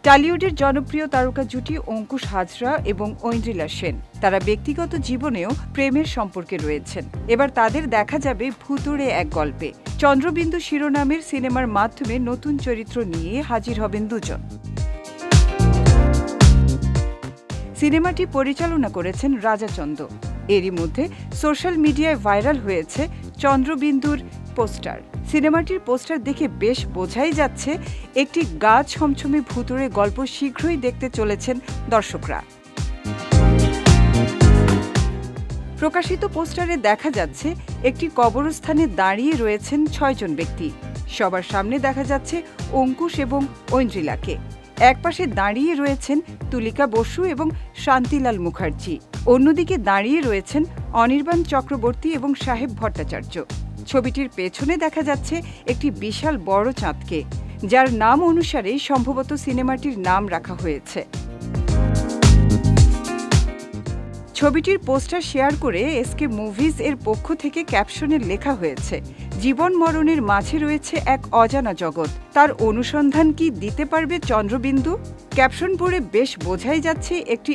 টলিউডের জনপ্রিয় তারকা জুটি অঙ্কুশ হাজরা এবং ঐন্দ্রিলা সেন। তারা ব্যক্তিগত জীবনেও প্রেমের সম্পর্কে রয়েছেন। এবার তাদের দেখা যাবে ভুতুড়ে এক গল্পে। চন্দ্রবিন্দু শিরোনামের সিনেমার মাধ্যমে নতুন চরিত্র নিয়ে হাজির হবেন দুজন। সিনেমাটি পরিচালনা করেছেন রাজা চন্দ। এরই মধ্যে সোশ্যাল মিডিয়ায় ভাইরাল হয়েছে চন্দ্রবিন্দুর পোস্টার। সিনেমাটির পোস্টার দেখে বেশ বোঝাই যাচ্ছে একটি গা ছমছমে ভুতুড়ে গল্প শীঘ্রই দেখতে চলেছেন দর্শকরা। প্রকাশিত পোস্টারে দেখা যাচ্ছে একটি কবরস্থানে দাঁড়িয়ে রয়েছেন ৬ জন ব্যক্তি। সবার সামনে দেখা যাচ্ছে অঙ্কুশ এবং ঐন্দ্রিলাকে। একপাশে দাঁড়িয়ে রয়েছেন তুলিকা বসু এবং শান্তিলাল মুখার্জি। অন্যদিকে দাঁড়িয়ে রয়েছেন অনির্বাণ চক্রবর্তী এবং সাহেব ভট্টাচার্য। ছবিটির পেছনে দেখা যাচ্ছে একটি বিশাল বড় চাঁদকে, যার নাম অনুসারে সম্ভবত সিনেমাটির নাম রাখা হয়েছে। ছবিটির পোস্টার শেয়ার করে এসকে মুভিজ এর পক্ষ থেকে ক্যাপশনে লেখা হয়েছে, জীবন মরণের মাঝে রয়েছে এক অজানা জগৎ, তার অনুসন্ধান কি দিতে পারবে চন্দ্রবিন্দু? ক্যাপশন পড়ে বেশ বোঝাই যাচ্ছে একটি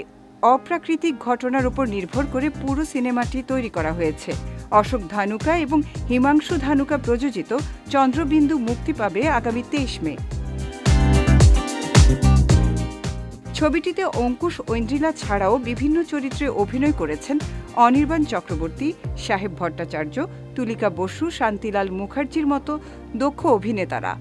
অপ্রাকৃতিক ঘটনার উপর নির্ভর করে পুরো সিনেমাটি তৈরি করা হয়েছে। অশোক ধানুকা এবং হিমাংশু ধানুকা প্রযোজিত চন্দ্রবিন্দু মুক্তি পাবে আগামী ২৩ মে। ছবিটিতে অঙ্কুশ ঐন্দ্রিলা ছাড়াও বিভিন্ন চরিত্রে অভিনয় করেছেন অনির্বাণ চক্রবর্তী, সাহেব ভট্টাচার্য, তুলিকা বসু, শান্তিলাল মুখার্জির মতো দক্ষ অভিনেতারা।